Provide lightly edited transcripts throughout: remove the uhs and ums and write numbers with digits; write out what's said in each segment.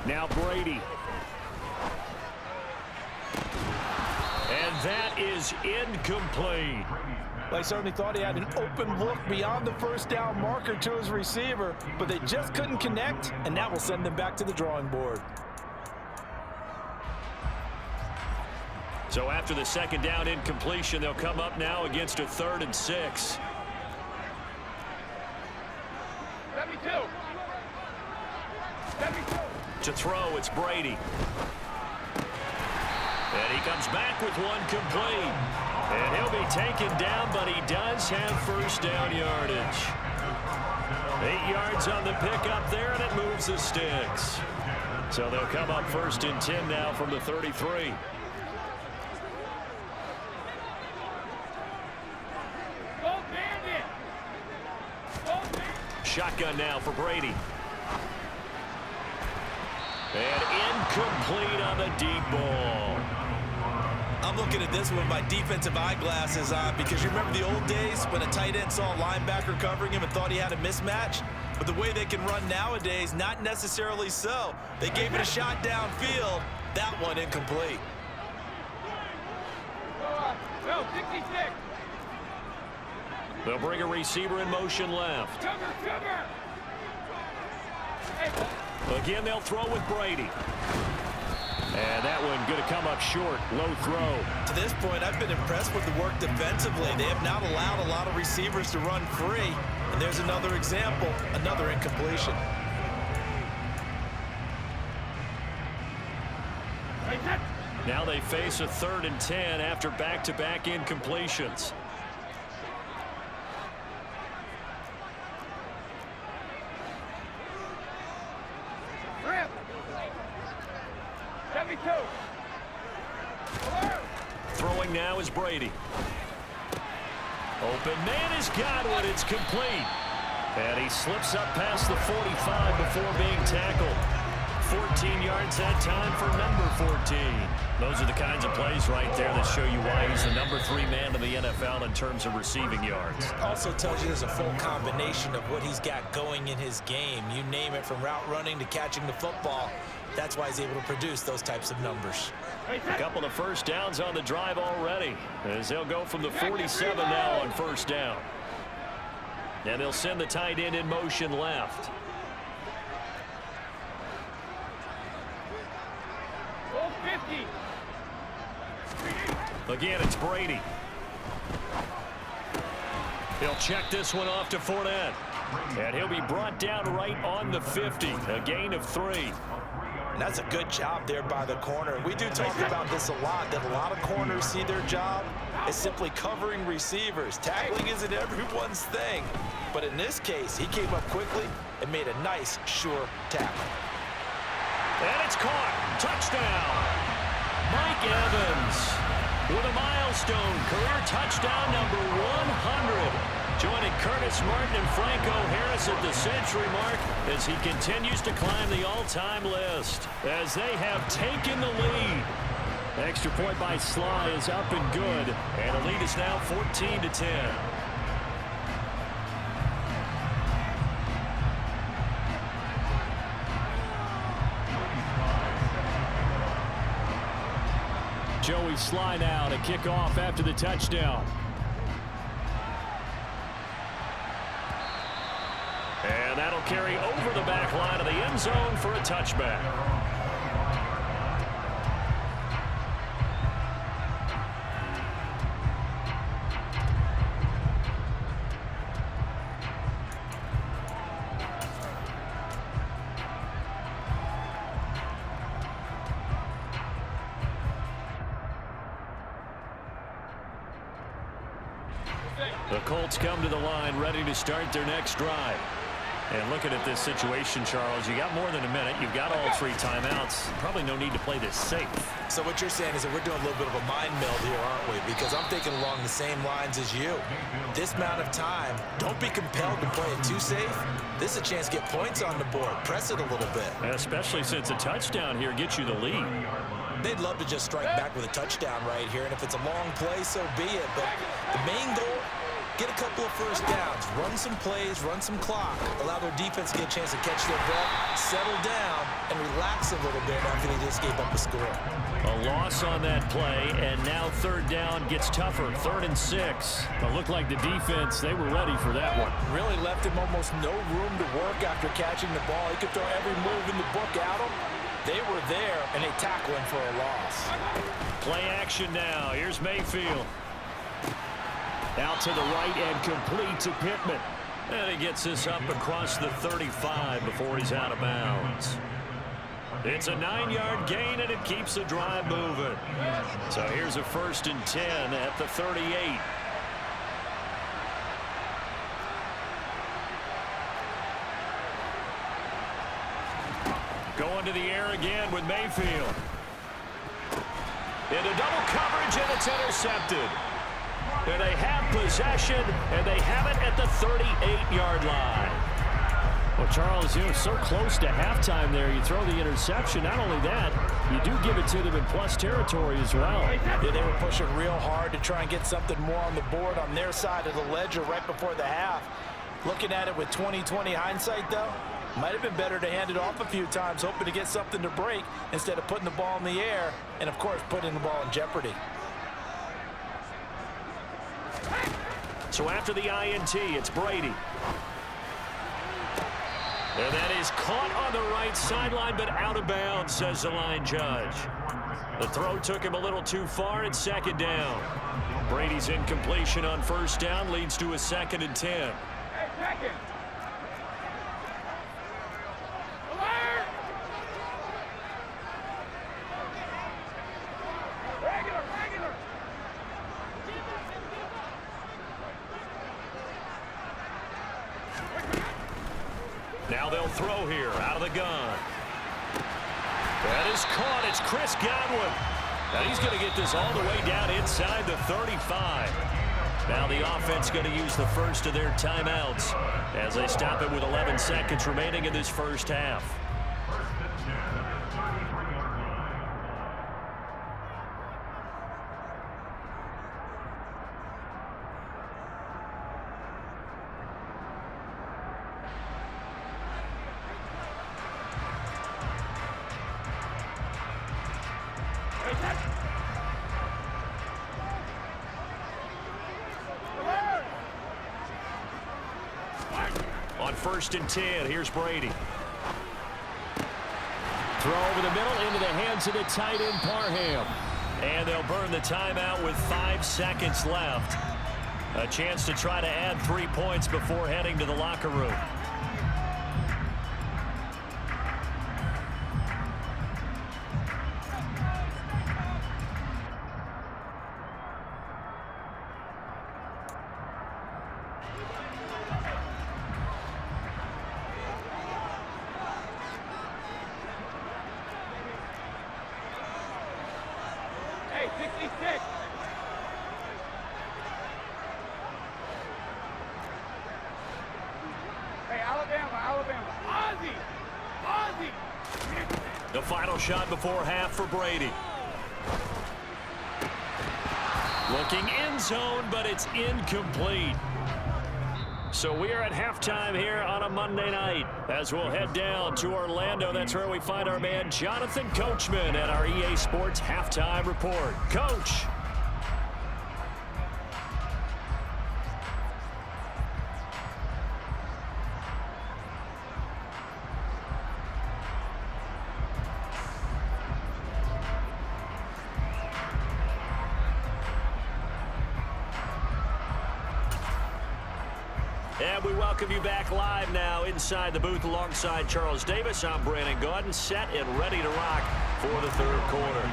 Now Brady. And that is incomplete. They certainly thought he had an open look beyond the first down marker to his receiver, but they just couldn't connect, and that will send them back to the drawing board. So after the second down incompletion, they'll come up now against a 3rd and 6. To throw, it's Brady. And he comes back with one complete. And he'll be taken down, but he does have first down yardage. 8 yards on the pickup there, and it moves the sticks. So they'll come up 1st and 10 now from the 33. Shotgun now for Brady. And incomplete on the deep ball. I'm looking at this with my defensive eyeglasses on because you remember the old days when a tight end saw a linebacker covering him and thought he had a mismatch? But the way they can run nowadays, not necessarily so. They gave it a shot downfield. That one incomplete. Go, 66. They'll bring a receiver in motion left. Cover. Hey. Again, they'll throw with Brady. And that one going to come up short. Low throw. To this point, I've been impressed with the work defensively. They have not allowed a lot of receivers to run free. And there's another example, another incompletion. Now they face a 3rd and 10 after back-to-back incompletions. Throwing now is Brady. Open man has got one. It's complete. And he slips up past the 45 before being tackled. 14 yards that time for number 14. Those are the kinds of plays right there that show you why he's the number 3 man in the NFL in terms of receiving yards. Also tells you there's a full combination of what he's got going in his game. You name it, from route running to catching the football. That's why he's able to produce those types of numbers. A couple of first downs on the drive already, as they'll go from the 47 now on first down. And they'll send the tight end in motion left. Again, it's Brady. He'll check this one off to Fournette. And he'll be brought down right on the 50. A gain of 3. And that's a good job there by the corner. We do talk about this a lot, that a lot of corners see their job as simply covering receivers. Tackling isn't everyone's thing. But in this case, he came up quickly and made a nice, sure tackle. And it's caught. Touchdown. Mike Evans with a milestone career touchdown number 100. Joining Curtis Martin and Franco Harris at the century mark as he continues to climb the all-time list as they have taken the lead. Extra point by Sly is up and good, and the lead is now 14-10. Joey Sly now to kick off after the touchdown. And that'll carry over the back line of the end zone for a touchback. The Colts come to the line ready to start their next drive. And looking at this situation, Charles, you got more than a minute. You've got all 3 timeouts. Probably no need to play this safe. So what you're saying is that we're doing a little bit of a mind meld here, aren't we? Because I'm thinking along the same lines as you. This amount of time, don't be compelled to play it too safe. This is a chance to get points on the board. Press it a little bit. Especially since a touchdown here gets you the lead. They'd love to just strike back with a touchdown right here. And if it's a long play, so be it. But the main goal get a couple of first downs, run some plays, run some clock, allow their defense to get a chance to catch their breath, settle down, and relax a little bit after they just gave up a score. A loss on that play, and now third down gets tougher. 3rd and 6. It looked like the defense, they were ready for that one. Really left him almost no room to work after catching the ball. He could throw every move in the book at him. They were there, and they tackle him for a loss. Play action now. Here's Mayfield. Out to the right and complete to Pittman. And he gets this up across the 35 before he's out of bounds. It's a 9-yard gain, and it keeps the drive moving. So here's a 1st and 10 at the 38. Going to the air again with Mayfield. Into double coverage, and it's intercepted. And they have possession, and they have it at the 38-yard line. Well, Charles, you're so close to halftime there. You throw the interception. Not only that, you do give it to them in plus territory as well. Yeah, they were pushing real hard to try and get something more on the board on their side of the ledger right before the half. Looking at it with 20/20 hindsight, though, might have been better to hand it off a few times, hoping to get something to break instead of putting the ball in the air and, of course, putting the ball in jeopardy. So after the INT, it's Brady. And that is caught on the right sideline, but out of bounds, says the line judge. The throw took him a little too far. It's 2nd down. Brady's incompletion on 1st down leads to a 2nd and 10. Hey, second. Alert! Regular. Now they'll throw here out of the gun. That is caught. It's Chris Godwin. And he's going to get this all the way down inside the 35. Now the offense going to use the first of their timeouts as they stop it with 11 seconds remaining in this first half. On 1st and 10, here's Brady. Throw over the middle into the hands of the tight end, Parham. And they'll burn the timeout with 5 seconds left. A chance to try to add 3 points before heading to the locker room. Hey, 66. Hey, Alabama. Ozzie. The final shot before half for Brady. Looking end zone, but it's incomplete. So we are at halftime here on a Monday night as we'll head down to Orlando. That's where we find our man Jonathan Coachman at our EA Sports Halftime Report. Coach. And we welcome you back live now inside the booth alongside Charles Davis. I'm Brandon Gaudin, set and ready to rock for the 3rd quarter.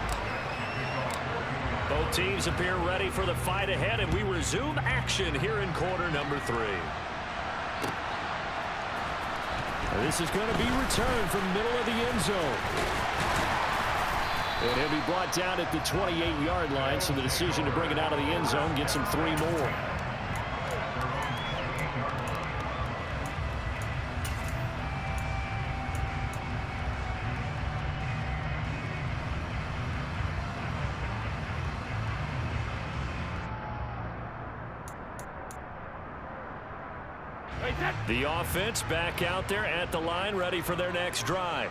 Both teams appear ready for the fight ahead, and we resume action here in quarter number 3. This is going to be returned from the middle of the end zone. And he'll be brought down at the 28-yard line, so the decision to bring it out of the end zone gets him 3 more. The offense back out there at the line, ready for their next drive.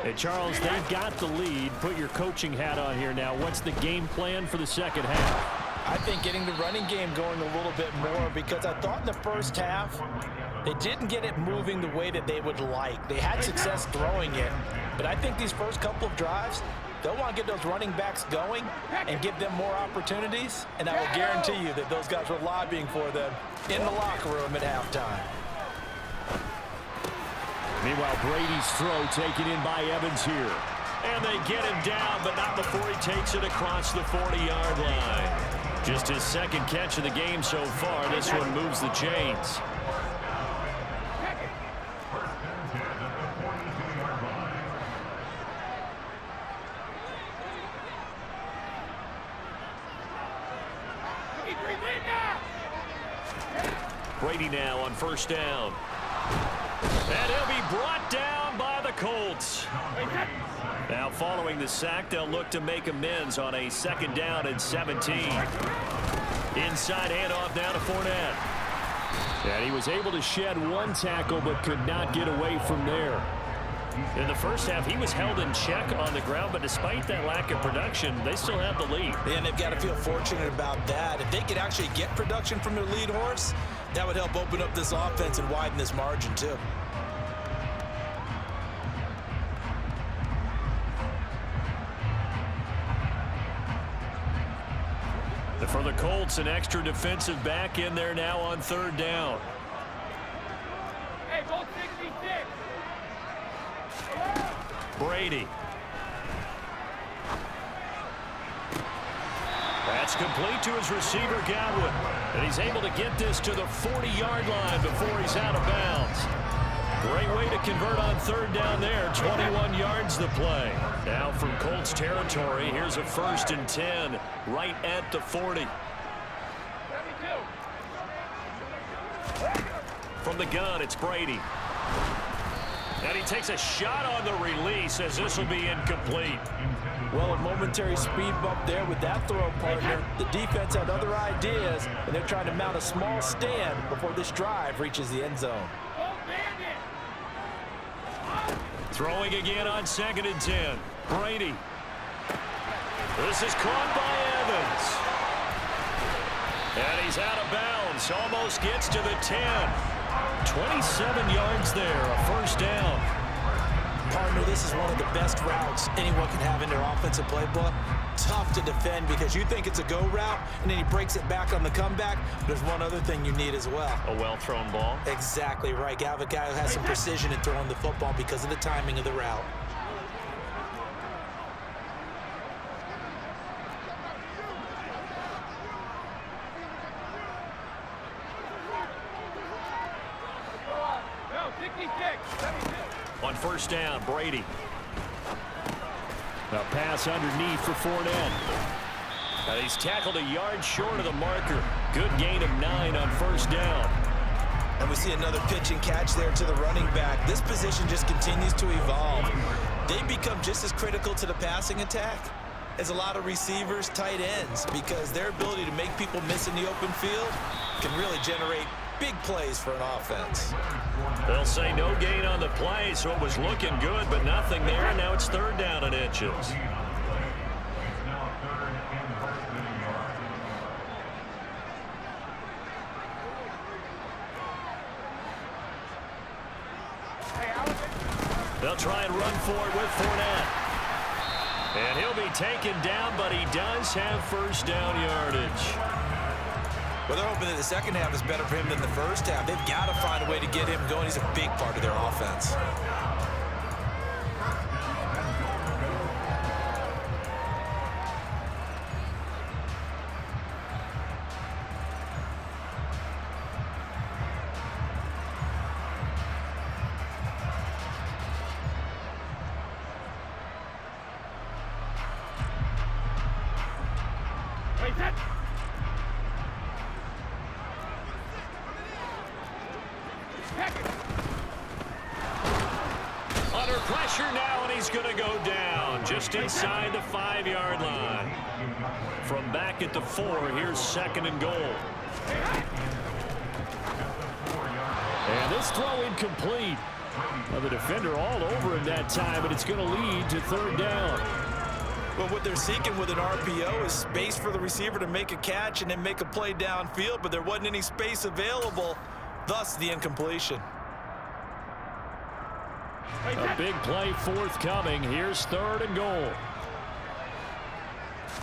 Hey, Charles, they've got the lead. Put your coaching hat on here now. What's the game plan for the second half? I think getting the running game going a little bit more, because I thought in the first half they didn't get it moving the way that they would like. They had success throwing it, but I think these first couple of drives, they'll want to get those running backs going and give them more opportunities, and I will guarantee you that those guys were lobbying for them in the locker room at halftime. Meanwhile, Brady's throw taken in by Evans here. And they get him down, but not before he takes it across the 40-yard line. Just his second catch of the game so far. This one moves the chains. Brady now on first down. And he'll be brought down by the Colts. Now following the sack, they'll look to make amends on a second down and 17. Inside handoff now to Fournette. And he was able to shed one tackle but could not get away from there. In the first half, he was held in check on the ground, but despite that lack of production, they still have the lead. And they've got to feel fortunate about that. If they could actually get production from their lead horse, that would help open up this offense and widen this margin too. For the Colts, an extra defensive back in there now on third down. Hey, Bolt 66. Brady. That's complete to his receiver, Godwin. And he's able to get this to the 40-yard line before he's out of bounds. Great way to convert on third down there. 21 yards the play. Now from Colts territory, here's a 1st and 10 right at the 40. 72. From the gun, it's Brady. And he takes a shot on the release as this will be incomplete. Well, a momentary speed bump there with that throw, partner. The defense had other ideas, and they're trying to mount a small stand before this drive reaches the end zone. Throwing again on 2nd and 10. Brady. This is caught by Evans. And he's out of bounds. Almost gets to the 10. 27 yards there, a 1st down. Partner, this is one of the best routes anyone can have in their offensive playbook. Tough to defend because you think it's a go route, and then he breaks it back on the comeback. There's one other thing you need as well. A well-thrown ball. Exactly right. You have a guy who has some precision in throwing the football because of the timing of the route. No, 66. 72. On 1st down, Brady. A pass underneath for Fournette. And he's tackled a yard short of the marker. Good gain of 9 on 1st down. And we see another pitch and catch there to the running back. This position just continues to evolve. They become just as critical to the passing attack as a lot of receivers, tight ends, because their ability to make people miss in the open field can really generate big plays for an offense. They'll say no gain on the play, so it was looking good, but nothing there. And now it's 3rd down and inches. They'll try and run for it with Fournette. And he'll be taken down, but he does have 1st down yardage. Well, they're hoping that the second half is better for him than the first half. They've got to find a way to get him going. He's a big part of their offense. Wait, that. Under pressure now, and he's going to go down just inside the 5-yard line. From back at the 4, here's 2nd and goal. This throw incomplete. Well, the defender all over him that time, and it's going to lead to third down. Well, what they're seeking with an RPO is space for the receiver to make a catch and then make a play downfield, but there wasn't any space available, thus the incompletion. A big play forthcoming. Here's third and goal.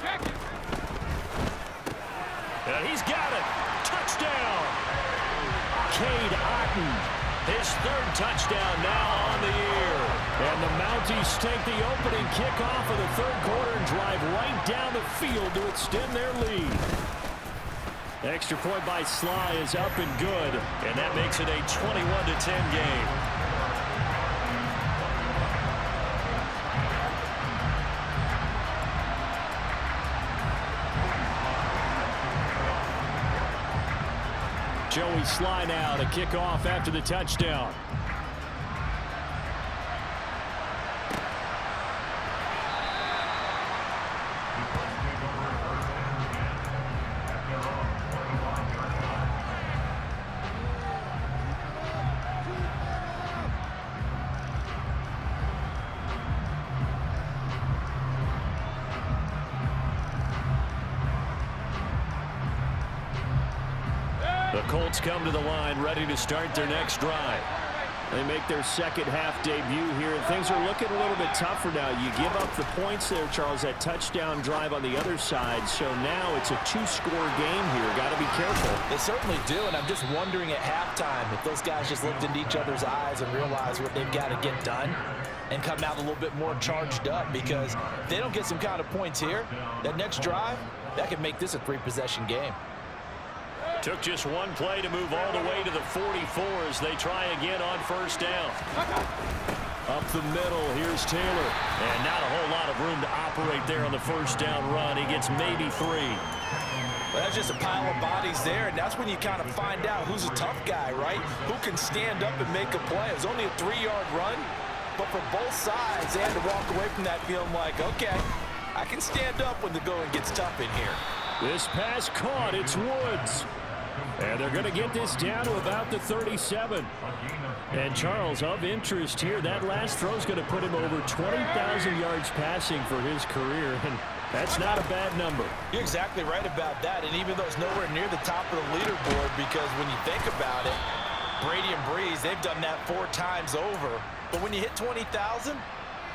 Check it. And he's got it. Touchdown. Cade Otton, his third touchdown now on the year. And the Mounties take the opening kickoff of the third quarter and drive right down the field to extend their lead. Extra point by Sly is up and good. And that makes it a 21-10 game. Joey Sly now to kick off after the touchdown. The Colts come to the line ready to start their next drive. They make their second half debut here, and things are looking a little bit tougher now. You give up the points there, Charles, that touchdown drive on the other side. So now it's a two-score game here. Got to be careful. They certainly do, and I'm just wondering at halftime if those guys just looked into each other's eyes and realized what they've got to get done and come out a little bit more charged up, because if they don't get some kind of points here, that next drive, that could make this a three-possession game. Took just one play to move all the way to the 44 as they try again on first down. Up the middle, here's Taylor. And not a whole lot of room to operate there on the first down run. He gets maybe 3. Well, that's just a pile of bodies there, and that's when you kind of find out who's a tough guy, right? Who can stand up and make a play. It was only a 3-yard run, but for both sides, they had to walk away from that feeling like, okay, I can stand up when the going gets tough in here. This pass caught. It's Woods. And they're going to get this down to about the 37. And Charles, of interest here, that last throw is going to put him over 20,000 yards passing for his career. And that's not a bad number. You're exactly right about that. And even though it's nowhere near the top of the leaderboard, because when you think about it, Brady and Breeze, they've done that 4 times over. But when you hit 20,000,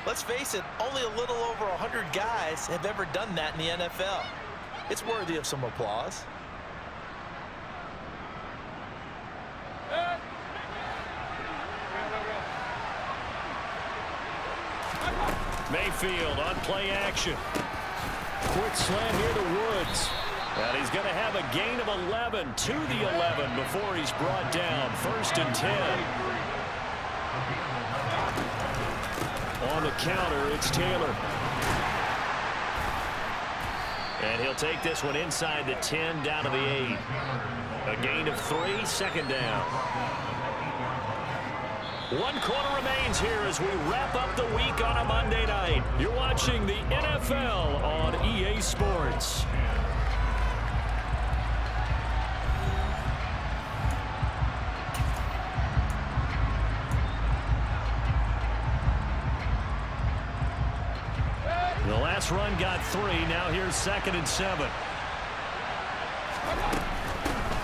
let's face it, only a little over 100 guys have ever done that in the NFL. It's worthy of some applause. Mayfield on play action. Quick slant here to Woods. And he's going to have a gain of 11 to the 11 before he's brought down. 1st and 10. On the counter, it's Taylor. And he'll take this one inside the 10, down to the 8. A gain of 3, 2nd down. 1 quarter remains here as we wrap up the week on a Monday night. You're watching the NFL on EA Sports. The last run got 3. Now here's 2nd and 7.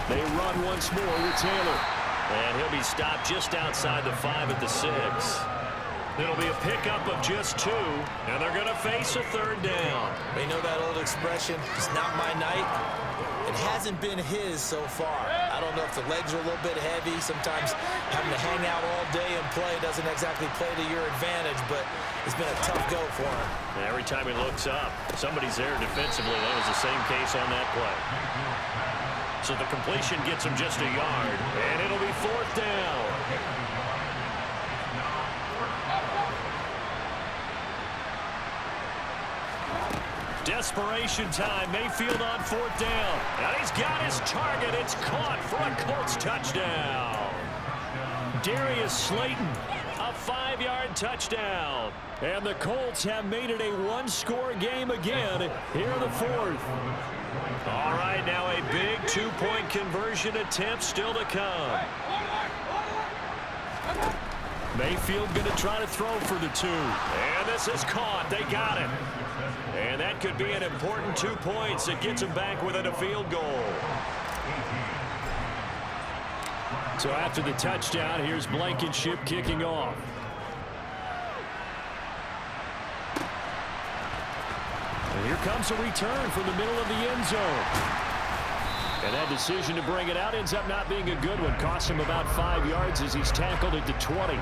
They run once more with Taylor. And he'll be stopped just outside the 5 at the 6. It'll be a pickup of just 2, and they're going to face a 3rd down. You know that old expression, it's not my night? It hasn't been his so far. I don't know if the legs are a little bit heavy. Sometimes having to hang out all day and play doesn't exactly play to your advantage, but it's been a tough go for him. And every time he looks up, somebody's there defensively. That was the same case on that play. So the completion gets him just a yard, and it'll be 4th down. Desperation time. Mayfield on 4th down. And he's got his target. It's caught for a Colts touchdown. Darius Slayton, a 5-yard touchdown. And the Colts have made it a 1-score game again here in the 4th. All right, now a big 2-point conversion attempt still to come. Mayfield going to try to throw for the 2. And this is caught. They got it. And that could be an important 2 points. It gets them back within a field goal. So after the touchdown, here's Blankenship kicking off. And here comes a return from the middle of the end zone. And that decision to bring it out ends up not being a good one. Costs him about 5 yards as he's tackled at the 20.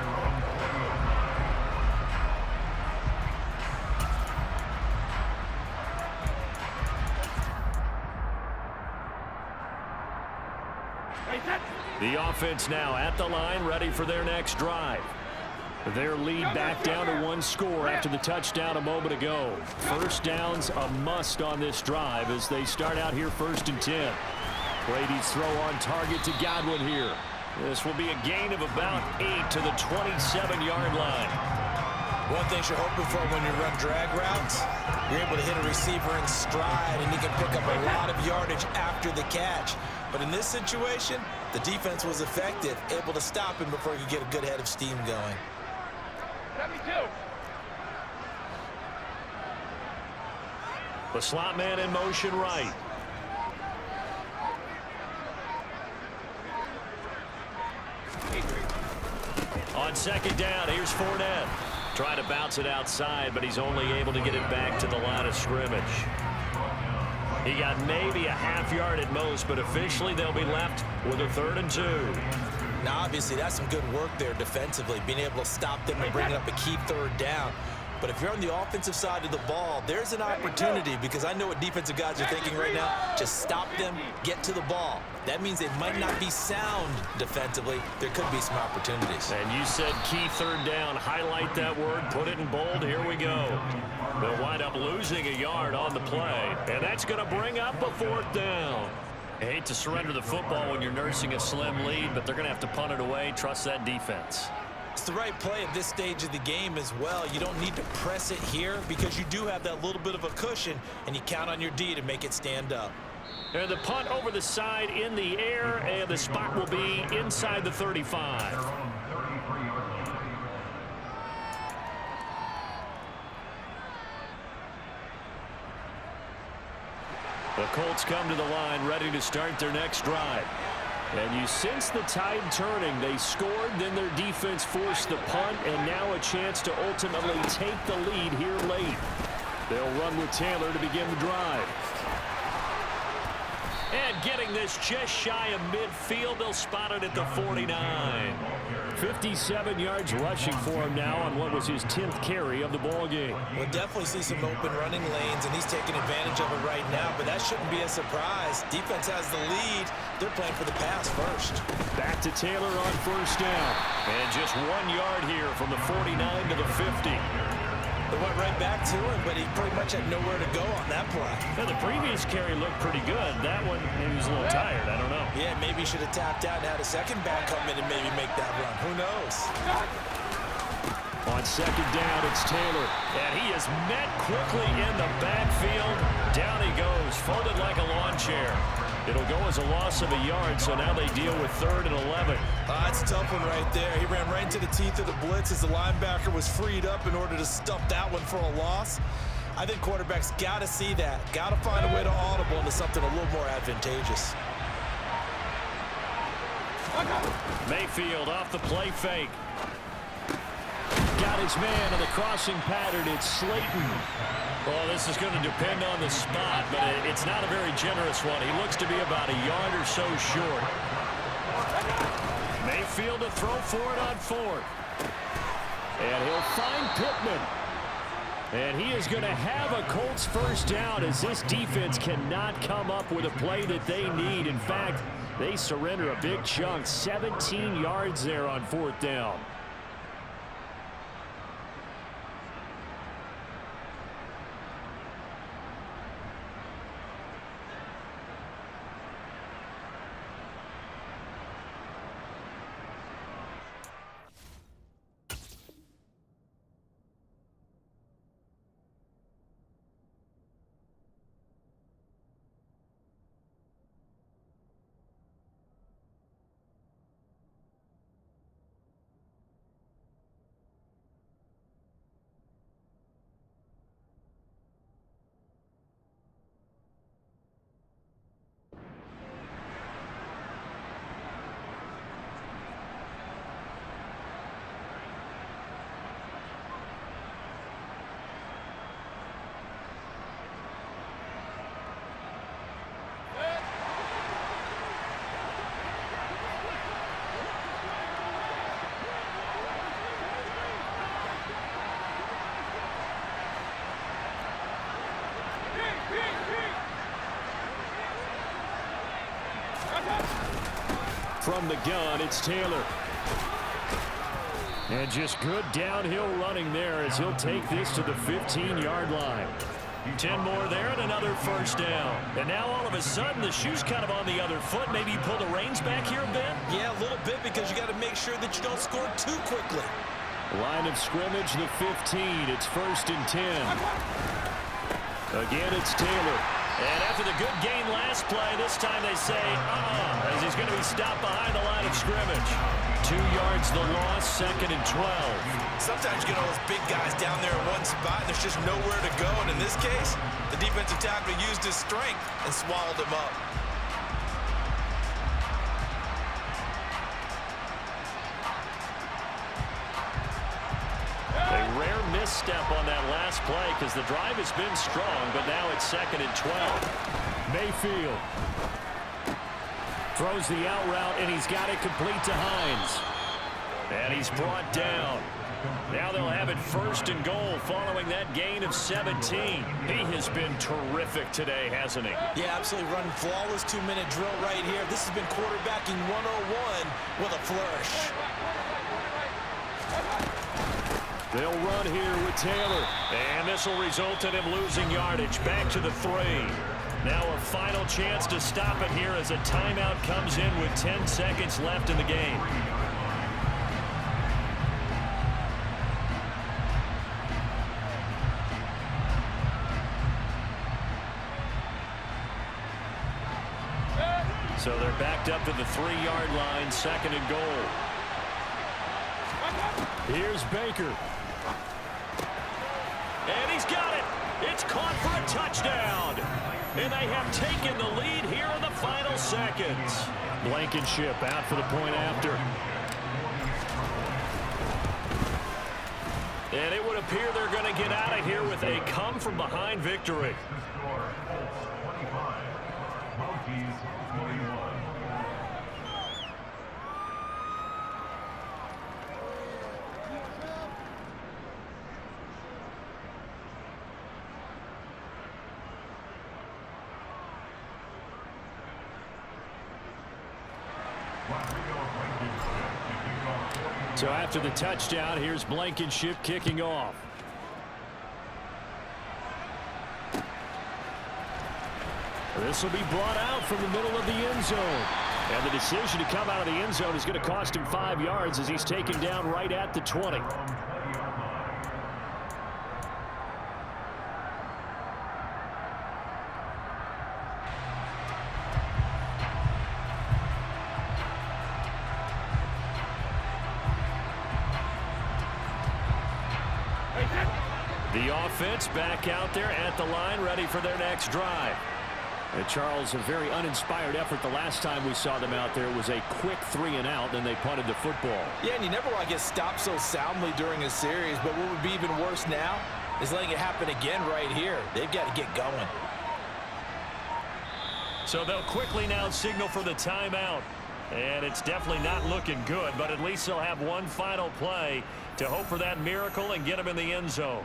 The offense now at the line, ready for their next drive. Their lead back down to 1 score after the touchdown a moment ago. First down's a must on this drive as they start out here 1st and 10. Brady's throw on target to Godwin here. This will be a gain of about 8 to the 27-yard line. One thing you're hoping for when you run drag routes, you're able to hit a receiver in stride and he can pick up a lot of yardage after the catch. But in this situation, the defense was effective, able to stop him before he could get a good head of steam going. 72. The slot man in motion right. On 2nd down, here's Fournette. Trying to bounce it outside, but he's only able to get it back to the line of scrimmage. He got maybe a half yard at most, but officially they'll be left with a 3rd and 2. Now, obviously, that's some good work there defensively, being able to stop them and bring up a key 3rd down. But if you're on the offensive side of the ball, there's an opportunity because I know what defensive guys are thinking right now. Just stop them, get to the ball. That means they might not be sound defensively. There could be some opportunities. And you said key 3rd down. Highlight that word. Put it in bold. Here we go. They'll wind up losing a yard on the play. And that's going to bring up a 4th down. I hate to surrender the football when you're nursing a slim lead, but they're going to have to punt it away. Trust that defense. It's the right play at this stage of the game as well. You don't need to press it here because you do have that little bit of a cushion, and you count on your D to make it stand up. And the punt over the side in the air, and the spot will be inside the 35. The Colts come to the line ready to start their next drive. And you sense the tide turning. They scored, then their defense forced the punt, and now a chance to ultimately take the lead here late. They'll run with Taylor to begin the drive. And getting this just shy of midfield, they'll spot it at the 49. 57 yards rushing for him now on what was his 10th carry of the ball game. We'll definitely see some open running lanes, and he's taking advantage of it right now, but that shouldn't be a surprise. Defense has the lead. They're playing for the pass first. Back to Taylor on 1st down. And just 1 yard here from the 49 to the 50. They went right back to him, but he pretty much had nowhere to go on that play. Now, the previous carry looked pretty good. That one, maybe he was a little tired. I don't know. Yeah, maybe he should have tapped out and had a second back come in and maybe make that run. Who knows? On 2nd down, it's Taylor. And he is met quickly in the backfield. Down he goes, folded like a lawn chair. It'll go as a loss of a yard, so now they deal with 3rd and 11. That's a tough one right there. He ran right into the teeth of the blitz as the linebacker was freed up in order to stuff that one for a loss. I think quarterbacks got to see that. Got to find a way to audible into something a little more advantageous. Mayfield off the play fake. Got his man in the crossing pattern. It's Slayton. Well, this is going to depend on the spot, but it's not a very generous one. He looks to be about a yard or so short. Mayfield to throw for it on 4th. And he'll find Pittman. And he is going to have a Colts 1st down as this defense cannot come up with a play that they need. In fact, they surrender a big chunk. 17 yards there on 4th down. from the gun, it's Taylor. And just good downhill running there as he'll take this to the 15-yard line. 10 more there and another first down. And now all of a sudden the shoe's kind of on the other foot. Maybe you pull the reins back here a bit? Yeah, a little bit, because you got to make sure that you don't score too quickly. Line of scrimmage, the 15. It's 1st and 10. Again, it's Taylor. And after the good gain last play, this time they say, as he's going to be stopped behind the line of scrimmage. 2 yards the loss, 2nd and 12. Sometimes you get all those big guys down there in one spot, and there's just nowhere to go. And in this case, the defensive tackle used his strength and swallowed him up. A rare misstep on that last play because the drive has been strong, but now it's 2nd and 12. Mayfield throws the out route, and he's got it complete to Hines. And he's brought down. Now they'll have it 1st and goal following that gain of 17. He has been terrific today, hasn't he? Yeah, absolutely running flawless 2-minute drill right here. This has been quarterbacking 101 with a flourish. They'll run here with Taylor. And this will result in him losing yardage. Back to the 3. Now a final chance to stop it here as a timeout comes in with 10 seconds left in the game. So they're backed up to the 3-yard line, 2nd and goal. Here's Baker. And he's got it. It's caught for a touchdown. And they have taken the lead here in the final seconds. Blankenship out for the point after. And it would appear they're going to get out of here with a come-from-behind victory. So after the touchdown, here's Blankenship kicking off. This will be brought out from the middle of the end zone. And the decision to come out of the end zone is going to cost him 5 yards as he's taken down right at the 20. The offense back out there at the line, ready for their next drive. And Charles, a very uninspired effort. The last time we saw them out there was a quick 3 and out, then they punted the football. Yeah, and you never want to get stopped so soundly during a series, but what would be even worse now is letting it happen again right here. They've got to get going. So they'll quickly now signal for the timeout. And it's definitely not looking good, but at least they'll have one final play to hope for that miracle and get them in the end zone.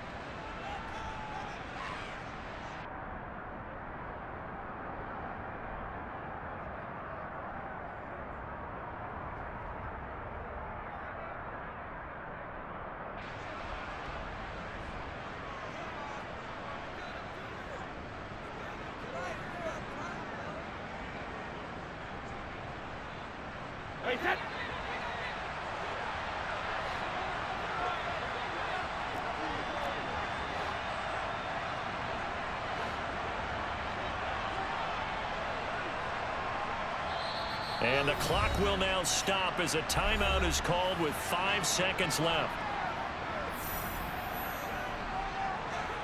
And the clock will now stop as a timeout is called with 5 seconds left.